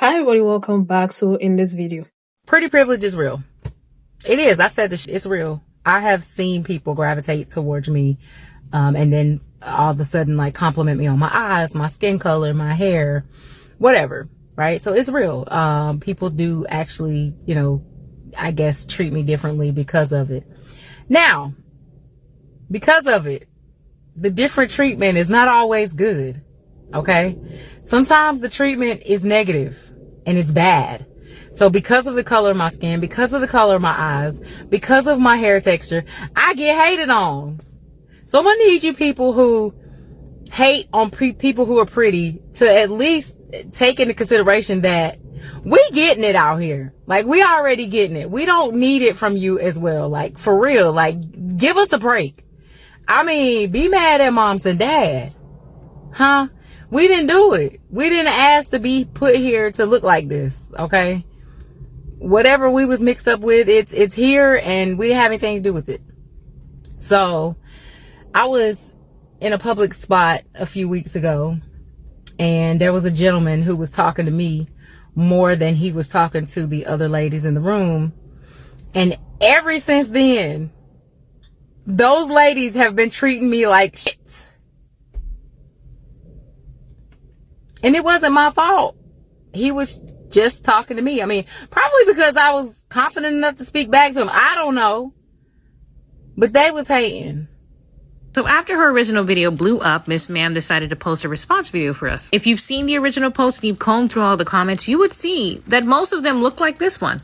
Hi everybody, welcome back. So in this video, pretty privilege is real. It is. I said this. It's real. I have seen people gravitate towards me, and then all of a sudden like compliment me on my eyes, my skin color, my hair, whatever. Right? So it's real. People do actually, I guess treat me differently because of it. Now, because of it, the different treatment is not always good. Okay? Sometimes the treatment is negative and it's bad. So because of the color of my skin, because of the color of my eyes, because of my hair texture, I get hated on. So I'm gonna need you people who hate on people who are pretty to at least take into consideration that we getting it out here. Like, we already getting it. We don't need it from you as well. Like, for real. Like, give us a break. I mean, be mad at moms and dad. Huh? We didn't do it. We didn't ask to be put here to look like this, okay? Whatever we was mixed up with, it's here, and we didn't have anything to do with it. So, I was in a public spot a few weeks ago, and there was a gentleman who was talking to me more than he was talking to the other ladies in the room. And ever since then, those ladies have been treating me like shit. And it wasn't my fault. He was just talking to me. I mean, probably because I was confident enough to speak back to him. I don't know. But they was hating. So after her original video blew up, Miss Ma'am decided to post a response video for us. If you've seen the original post and you've combed through all the comments, you would see that most of them look like this one.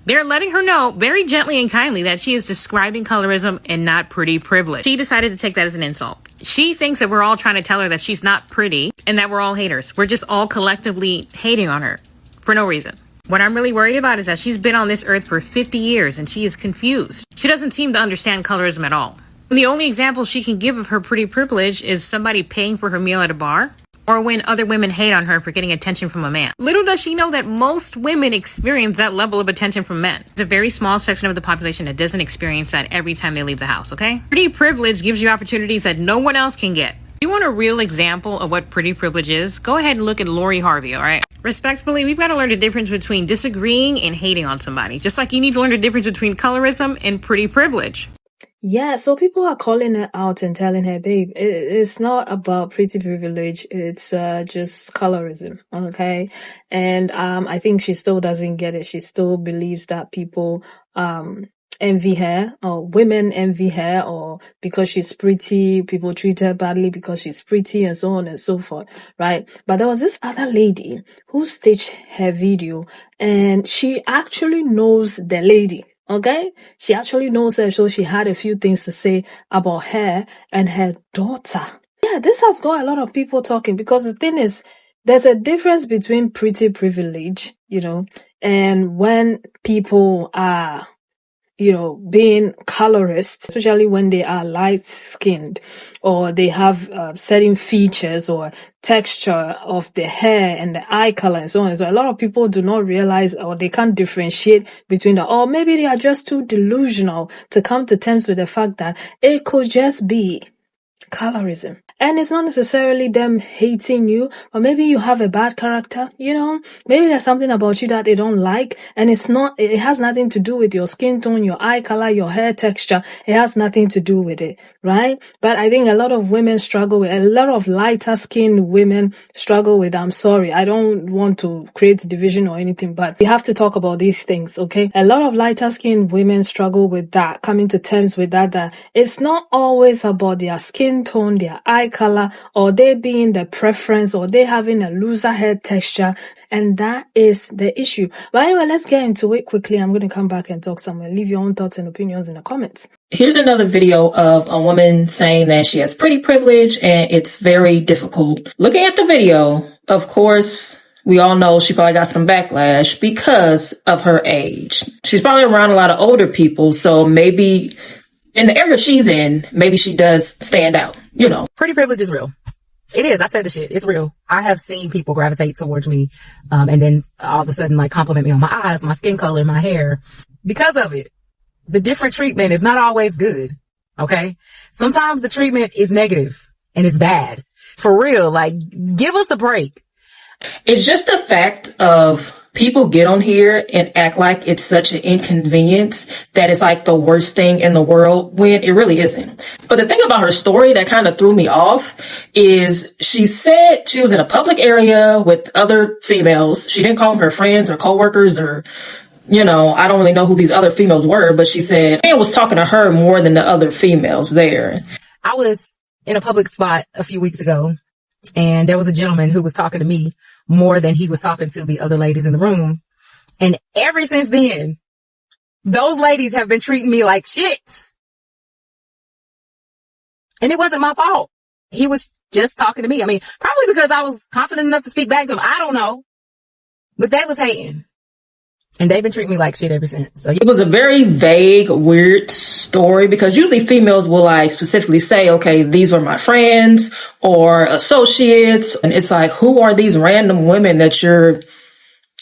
They're letting her know very gently and kindly that she is describing colorism and not pretty privilege. She decided to take that as an insult. She thinks that we're all trying to tell her that she's not pretty and that we're all haters. We're just all collectively hating on her for no reason. What I'm really worried about is that she's been on this earth for 50 years and she is confused. She doesn't seem to understand colorism at all. The only example she can give of her pretty privilege is somebody paying for her meal at a bar, or when other women hate on her for getting attention from a man. Little does she know that most women experience that level of attention from men. It's a very small section of the population that doesn't experience that every time they leave the house, okay? Pretty privilege gives you opportunities that no one else can get. If you want a real example of what pretty privilege is, go ahead and look at Lori Harvey, all right? Respectfully, we've got to learn the difference between disagreeing and hating on somebody, just like you need to learn the difference between colorism and pretty privilege. Yeah, so people are calling her out and telling her, babe, it's not about pretty privilege. It's just colorism, okay? And I think she still doesn't get it. She still believes that people envy her, or women envy her, or because she's pretty, people treat her badly because she's pretty, and so on and so forth, right? But there was this other lady who staged her video, and she actually knows the lady. Okay? She actually knows her, so she had a few things to say about her and her daughter. Yeah, this has got a lot of people talking, because the thing is, there's a difference between pretty privilege, and when people are, being colorist, especially when they are light-skinned, or they have certain features or texture of the hair and the eye color and so on. So a lot of people do not realize, or they can't differentiate between that. Or maybe they are just too delusional to come to terms with the fact that it could just be colorism. And it's not necessarily them hating you, or maybe you have a bad character, maybe there's something about you that they don't like, and it has nothing to do with your skin tone, your eye color, your hair texture. It has nothing to do with it, right? But I think a lot of women a lot of lighter skinned women struggle with, I'm sorry, I don't want to create division or anything, but we have to talk about these things, okay? A lot of lighter skinned women struggle with that, coming to terms with that it's not always about their skin tone, their eye color, or they being the preference, or they having a looser hair texture, and that is the issue. But anyway, let's get into it quickly. I'm going to come back and talk somewhere. Leave your own thoughts and opinions in the comments. Here's another video of a woman saying that she has pretty privilege and it's very difficult. Looking at the video, of course, we all know she probably got some backlash because of her age. She's probably around a lot of older people, so maybe in the area she's in, maybe she does stand out, Pretty privilege is real. It is. I said the shit. It's real. I have seen people gravitate towards me, and then all of a sudden like compliment me on my eyes, my skin color, my hair. Because of it, the different treatment is not always good, okay? Sometimes the treatment is negative and it's bad. For real, like, give us a break. It's just the fact of people get on here and act like it's such an inconvenience that it's like the worst thing in the world when it really isn't. But the thing about her story that kind of threw me off is she said she was in a public area with other females. She didn't call them her friends or coworkers or, I don't really know who these other females were, but she said man was talking to her more than the other females there. I was in a public spot a few weeks ago, and there was a gentleman who was talking to me more than he was talking to the other ladies in the room. And ever since then, those ladies have been treating me like shit. And it wasn't my fault. He was just talking to me. I mean, probably because I was confident enough to speak back to him. I don't know. But they was hating. And they've been treating me like shit ever since. So it was a very vague, weird story because usually females will like specifically say, okay, these are my friends or associates. And it's like, who are these random women that you're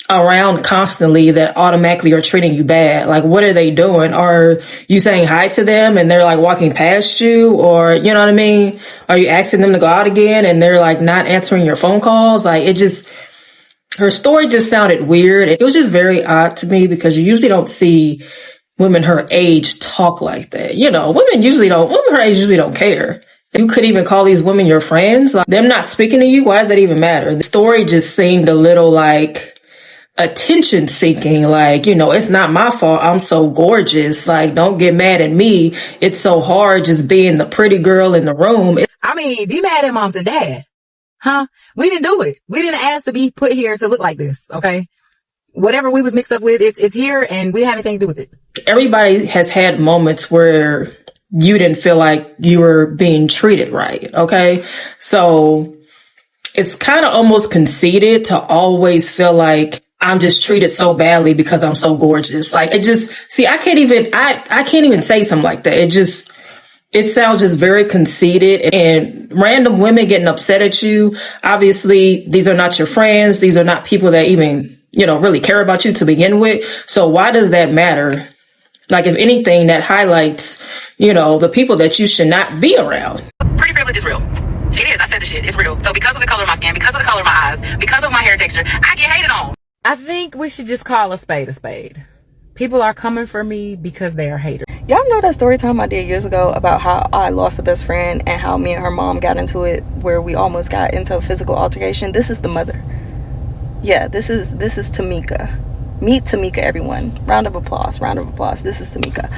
around constantly that automatically are treating you bad? Like, what are they doing? Are you saying hi to them and they're like walking past you? Or, you know what I mean? Are you asking them to go out again and they're like not answering your phone calls? Like, her story just sounded weird. It was just very odd to me because you usually don't see women her age talk like that. Women her age usually don't care. You could even call these women your friends. Like, them not speaking to you, why does that even matter? The story just seemed a little like attention seeking. Like, it's not my fault. I'm so gorgeous. Like, don't get mad at me. It's so hard just being the pretty girl in the room. I mean, be mad at moms and dad. Huh? We didn't do it. We didn't ask to be put here to look like this, okay? Whatever we was mixed up with, it's here and we didn't have anything to do with it. Everybody has had moments where you didn't feel like you were being treated right, okay? So it's kind of almost conceited to always feel like I'm just treated so badly because I'm so gorgeous. Like, I can't even say something like that. It sounds just very conceited, and random women getting upset at you. Obviously, these are not your friends. These are not people that even, really care about you to begin with. So why does that matter? Like, if anything, that highlights, the people that you should not be around. Pretty privilege is real. It is. I said the shit. It's real. So because of the color of my skin, because of the color of my eyes, because of my hair texture, I get hated on. I think we should just call a spade a spade. People are coming for me because they are haters. Y'all know that story time I did years ago about how I lost a best friend and how me and her mom got into it where we almost got into a physical altercation? This is the mother. Yeah, this is Tamika. Meet Tamika, everyone. Round of applause. This is Tamika.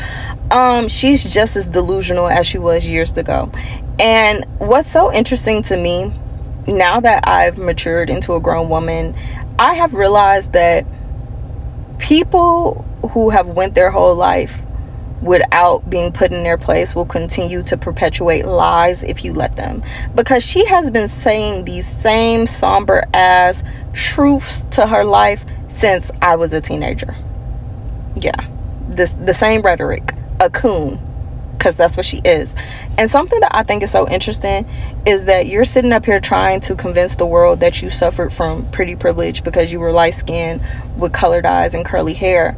She's just as delusional as she was years ago. And what's so interesting to me, now that I've matured into a grown woman, I have realized that people who have went their whole life without being put in their place will continue to perpetuate lies if you let them, because she has been saying these same somber ass truths to her life since I was a teenager. Yeah, the same rhetoric, a coon, because that's what she is. And something that I think is so interesting is that you're sitting up here trying to convince the world that you suffered from pretty privilege because you were light skinned with colored eyes and curly hair,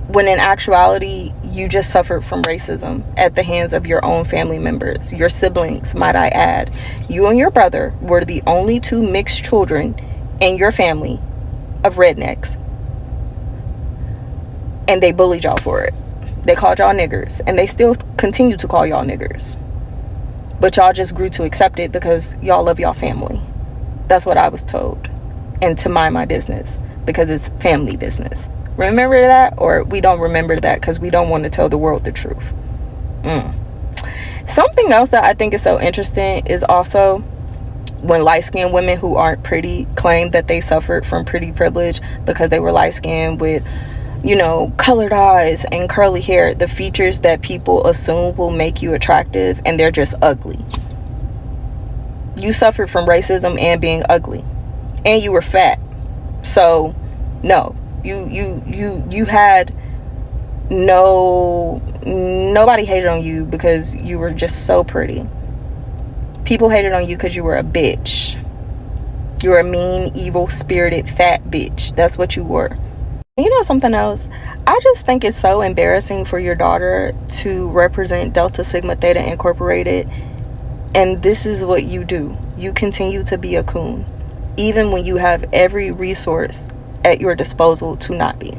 when in actuality you just suffered from racism at the hands of your own family members, your siblings, might I add. You and your brother were the only two mixed children in your family of rednecks, and they bullied y'all for it. They called y'all niggers, and they still continue to call y'all niggers, but y'all just grew to accept it because y'all love y'all family. That's what I was told, and to mind my business because it's family business. Remember that? Or we don't remember that because we don't want to tell the world the truth. Something else that I think is so interesting is also when light-skinned women who aren't pretty claim that they suffered from pretty privilege because they were light-skinned with, colored eyes and curly hair, the features that people assume will make you attractive, and they're just ugly. You suffered from racism and being ugly, and you were fat. So no, you had nobody hated on you because you were just so pretty. People hated on you because you were a bitch. You were a mean, evil spirited fat bitch. That's what you were. You know something else? I just think it's so embarrassing for your daughter to represent Delta Sigma Theta Incorporated, and this is what you do. You continue to be a coon. even when you have every resource at your disposal to not be.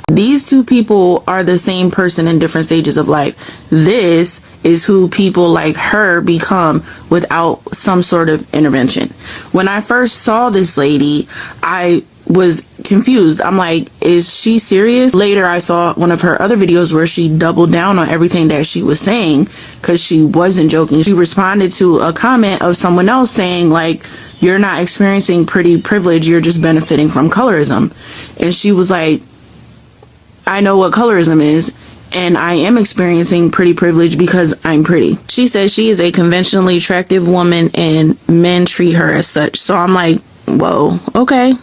These two people are the same person in different stages of life. This is who people like her become without some sort of intervention. When I first saw this lady, I was confused. I'm like, is she serious? Later, I saw one of her other videos where she doubled down on everything that she was saying because she wasn't joking. She responded to a comment of someone else saying, like, you're not experiencing pretty privilege, you're just benefiting from colorism. And she was like, I know what colorism is, and I am experiencing pretty privilege because I'm pretty. She says she is a conventionally attractive woman and men treat her as such. So I'm like, whoa, okay.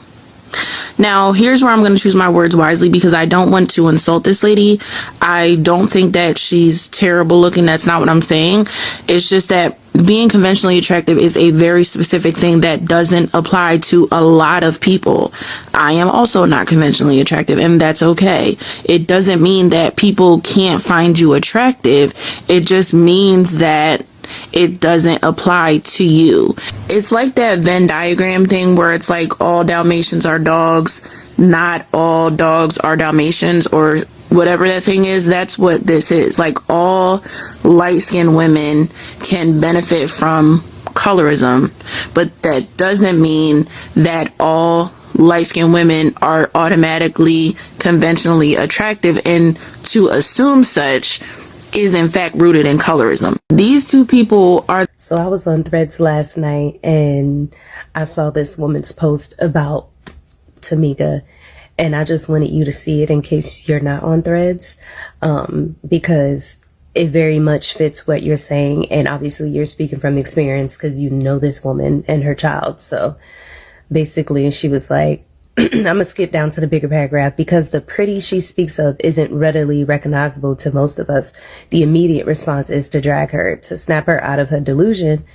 Now, here's where I'm going to choose my words wisely because I don't want to insult this lady. I don't think that she's terrible looking. That's not what I'm saying. It's just that being conventionally attractive is a very specific thing that doesn't apply to a lot of people. I am also not conventionally attractive, and that's okay. It doesn't mean that people can't find you attractive. It just means that it doesn't apply to you. It's like that Venn diagram thing where it's like all Dalmatians are dogs, not all dogs are Dalmatians, or whatever that thing is. That's what this is. Like, all light-skinned women can benefit from colorism, but that doesn't mean that all light-skinned women are automatically conventionally attractive, and to assume such is in fact rooted in colorism. These two people are... So I was on Threads last night and I saw this woman's post about Tamika, and I just wanted you to see it in case you're not on Threads, because it very much fits what you're saying, and obviously you're speaking from experience because you know this woman and her child. So basically she was like, I'm gonna skip down to the bigger paragraph. Because the pretty she speaks of isn't readily recognizable to most of us, the immediate response is to drag her, to snap her out of her delusion.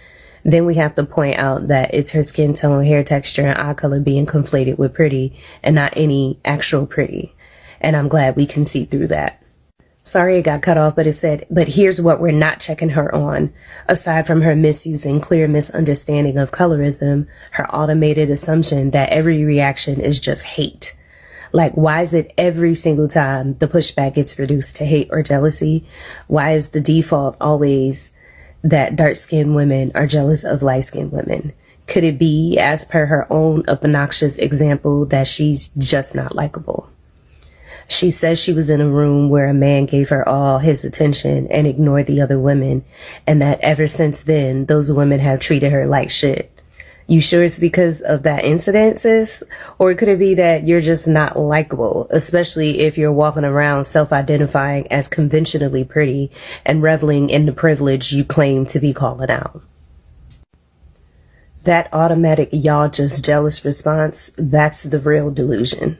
Then we have to point out that it's her skin tone, hair texture, and eye color being conflated with pretty and not any actual pretty. And I'm glad we can see through that. Sorry it got cut off, but it said, but here's what we're not checking her on. Aside from her misuse and clear misunderstanding of colorism, her automated assumption that every reaction is just hate. Like, why is it every single time the pushback gets reduced to hate or jealousy? Why is the default always that dark-skinned women are jealous of light-skinned women? Could it be, as per her own obnoxious example, that she's just not likable? She says she was in a room where a man gave her all his attention and ignored the other women, and that ever since then, those women have treated her like shit. You sure it's because of that incident, sis? Or could it be that you're just not likable, especially if you're walking around self-identifying as conventionally pretty and reveling in the privilege you claim to be calling out? That automatic y'all just jealous response, that's the real delusion.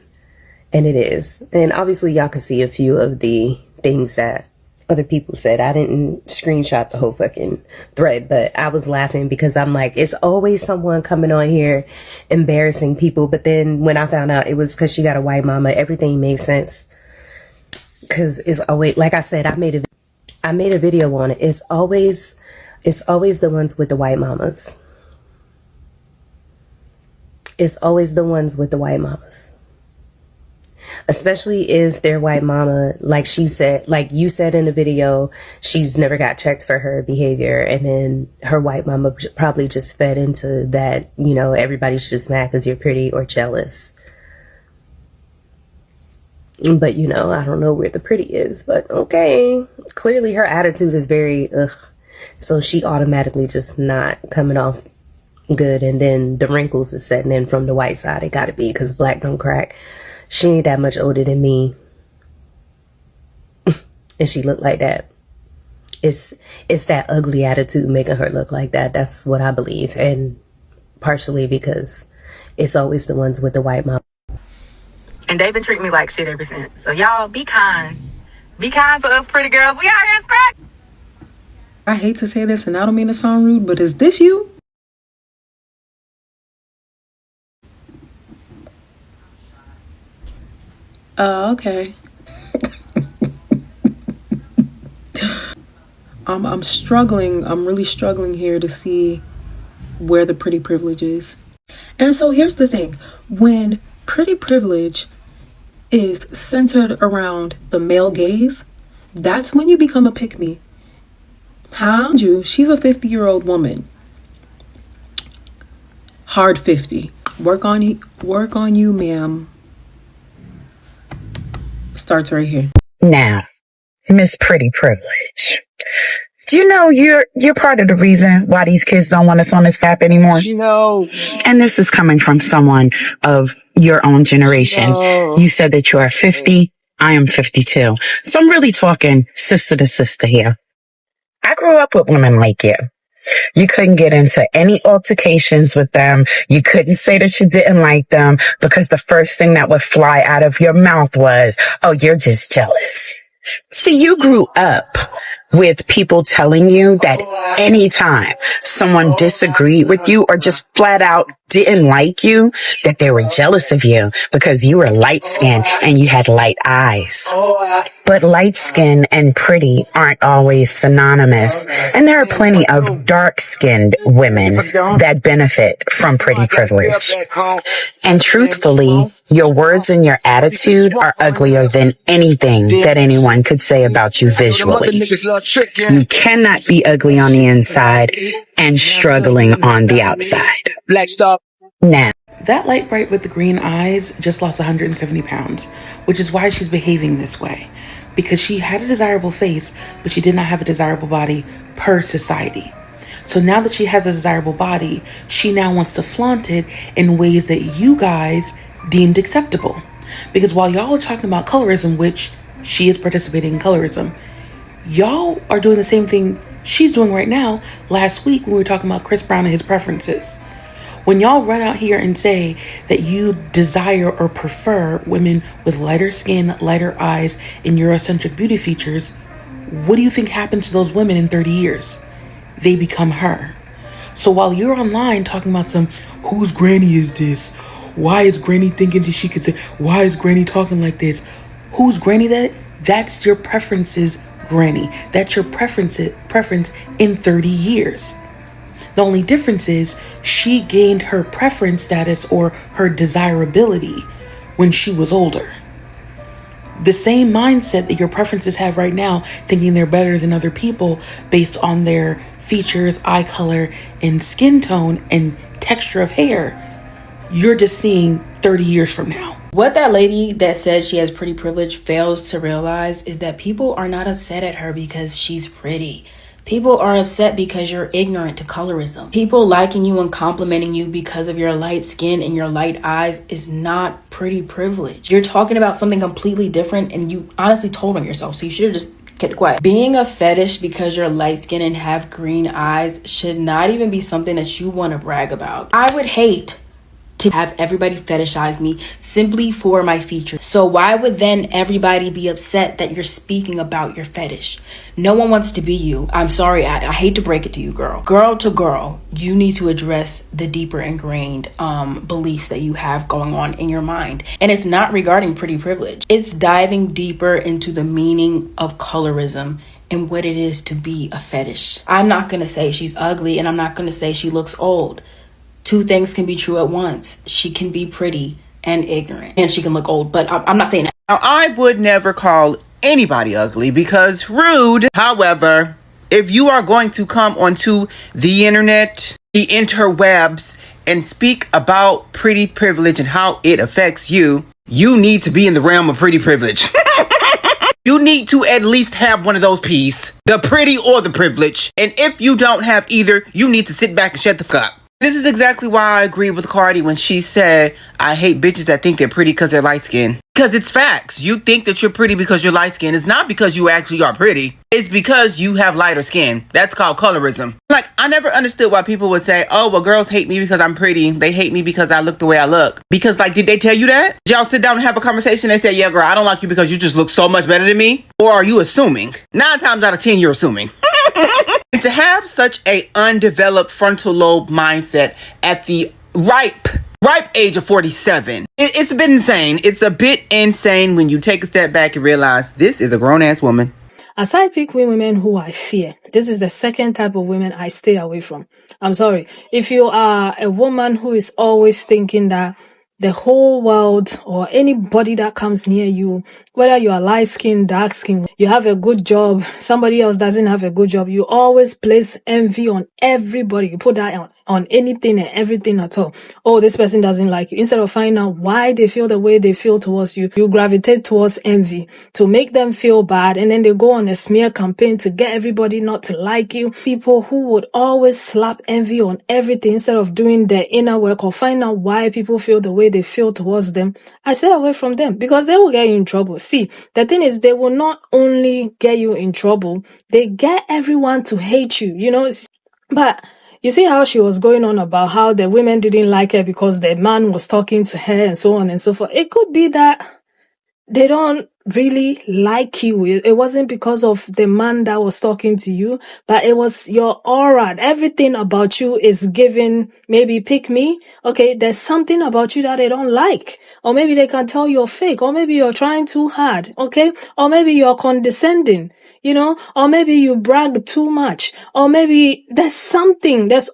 And it is. And obviously y'all can see a few of the things that other people said. I didn't screenshot the whole fucking thread, but I was laughing because I'm like, it's always someone coming on here embarrassing people. But then when I found out it was because she got a white mama, everything made sense. Because it's always, like I said, I made a video on it. It's always the ones with the white mamas. It's always the ones with the white mamas. Especially if their white mama, like she said, like you said in the video, she's never got checked for her behavior. And then her white mama probably just fed into that, you know, everybody's just mad because you're pretty or jealous. But, you know, I don't know where the pretty is, but okay. Clearly her attitude is very, so she automatically just not coming off good. And then the wrinkles is setting in from the white side. It gotta be because black don't crack. She ain't that much older than me. And she looked like that. It's that ugly attitude making her look like that. That's what I believe. And partially because it's always the ones with the white mom. And they've been treating me like shit ever since. So y'all, be kind. Be kind to us pretty girls. We out here scrap. I hate to say this and I don't mean to sound rude, but is this you? Oh, okay. I'm struggling. I'm really struggling here to see where the pretty privilege is. And so here's the thing. When pretty privilege is centered around the male gaze, that's when you become a pick-me. She's a 50-year-old woman. Hard 50. Work on you, ma'am. Starts right here. Now, Miss Pretty Privilege. Do you know you're part of the reason why these kids don't want us on this app anymore? And this is coming from someone of your own generation. You said that you are 50. I am 52. So I'm really talking sister to sister here. I grew up with women like you. You couldn't get into any altercations with them. You couldn't say that you didn't like them because the first thing that would fly out of your mouth was, oh, you're just jealous. See, you grew up with people telling you that anytime someone disagreed with you or just flat out didn't like you, that they were jealous of you because you were light skinned and you had light eyes. But light skin and pretty aren't always synonymous. And there are plenty of dark skinned women that benefit from pretty privilege. And truthfully, your words and your attitude are uglier than anything that anyone could say about you visually. You cannot be ugly on the inside and struggling on the outside. Now, That light bright with the green eyes just lost 170 pounds, which is why she's behaving this way. Because she had a desirable face, but she did not have a desirable body per society. So now that she has a desirable body, she now wants to flaunt it in ways that you guys deemed acceptable. Because while y'all are talking about colorism, which she is participating in colorism, y'all are doing the same thing she's doing right now. Last week when we were talking about Chris Brown and his preferences. When y'all run out here and say that you desire or prefer women with lighter skin, lighter eyes, and Eurocentric beauty features, what do you think happens to those women in 30 years? They become her. So while you're online talking about whose granny is this? Why is granny thinking that she could say, why is granny talking like this? Whose granny that? That's your preferences, granny. That's your preference in 30 years. The only difference is she gained her preference status or her desirability when she was older. The same mindset that your preferences have right now, thinking they're better than other people based on their features, eye color, and skin tone and texture of hair, you're just seeing 30 years from now. What that lady that says she has pretty privilege fails to realize is that people are not upset at her because she's pretty. People are upset because you're ignorant to colorism. People liking you and complimenting you because of your light skin and your light eyes is not pretty privilege. You're talking about something completely different and you honestly told on yourself, so you should have just kept quiet. Being a fetish because you're light skinned and have green eyes should not even be something that you want to brag about. I would hate to have everybody fetishize me simply for my features. So why would then everybody be upset that you're speaking about your fetish? No one wants to be you. I'm sorry, I hate to break it to you, girl. Girl to girl, you need to address the deeper ingrained beliefs that you have going on in your mind. And it's not regarding pretty privilege. It's diving deeper into the meaning of colorism and what it is to be a fetish. I'm not going to say she's ugly and I'm not going to say she looks old. Two things can be true at once. She can be pretty and ignorant, and she can look old, but I'm not saying that. Now, I would never call anybody ugly because rude. However, if you are going to come onto the internet, the interwebs, and speak about pretty privilege and how it affects you, you need to be in the realm of pretty privilege. You need to at least have one of those P's, the pretty or the privilege. And if you don't have either, you need to sit back and shut the fuck up. This is exactly why I agree with Cardi when she said, I hate bitches that think they're pretty because they're light-skinned. Because it's facts. You think that you're pretty because you're light-skinned. It's not because you actually are pretty. It's because you have lighter skin. That's called colorism. Like, I never understood why people would say, oh, well, girls hate me because I'm pretty. They hate me because I look the way I look. Because, like, did they tell you that? Did y'all sit down and have a conversation and say, yeah, girl, I don't like you because you just look so much better than me? Or are you assuming? 9 times out of 10, you're assuming. And to have such a undeveloped frontal lobe mindset at the ripe age of 47, it's a bit insane. It's a bit insane when you take a step back and realize this is a grown-ass woman. Aside pick women who I fear, This is the second type of women I stay away from. I'm sorry. If you are a woman who is always thinking that the whole world or anybody that comes near you, whether you are light skin, dark skin, you have a good job, somebody else doesn't have a good job, you always place envy on everybody. You put that on anything and everything at all. Oh, this person doesn't like you. Instead of finding out why they feel the way they feel towards you, you gravitate towards envy to make them feel bad. And then they go on a smear campaign to get everybody not to like you. People who would always slap envy on everything instead of doing their inner work or find out why people feel the way they feel towards them. I stay away from them because they will get you in trouble. See, the thing is, they will not only get you in trouble, they get everyone to hate you, you know. But you see how she was going on about how the women didn't like her because the man was talking to her and so on and so forth. It could be that they don't really like you. It wasn't because of the man that was talking to you, but it was your aura. Everything about you is giving, maybe pick me. Okay, there's something about you that they don't like. Or maybe they can tell you're fake. Or maybe you're trying too hard. Okay? Or maybe you're condescending. You know, or maybe you brag too much, or maybe there's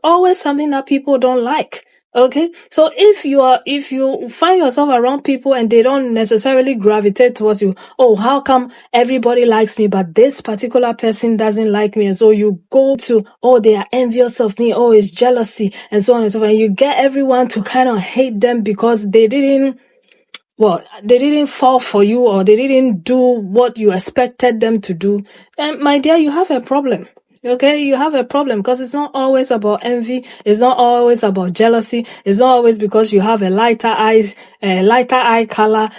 always something that people don't like. Okay. So if you find yourself around people and they don't necessarily gravitate towards you, oh, how come everybody likes me, but this particular person doesn't like me? And so you go to, oh, they are envious of me. Oh, it's jealousy and so on and so forth. And you get everyone to kind of hate them because they didn't fall for you or they didn't do what you expected them to do. And my dear, you have a problem. Okay, you have a problem because it's not always about envy. It's not always about jealousy. It's not always because you have a lighter eye color,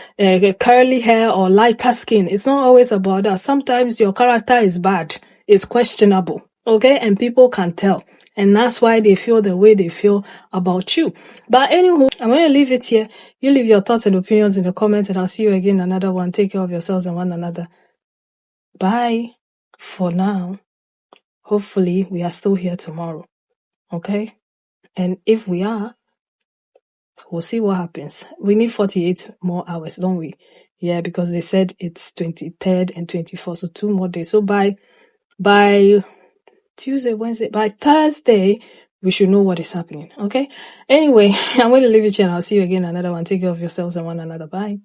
curly hair or lighter skin. It's not always about that. Sometimes your character is bad. It's questionable. Okay, and people can tell. And that's why they feel the way they feel about you. But anywho, I'm going to leave it here. You leave your thoughts and opinions in the comments and I'll see you again in another one. Take care of yourselves and one another. Bye for now. Hopefully we are still here tomorrow. Okay? And if we are, we'll see what happens. We need 48 more hours, don't we? Yeah, because they said it's 23rd and 24th. So 2 more days. So by Tuesday, Wednesday, by Thursday, we should know what is happening. Okay? Anyway, I'm going to leave it here and I'll see you again in another one. Take care of yourselves and one another. Bye.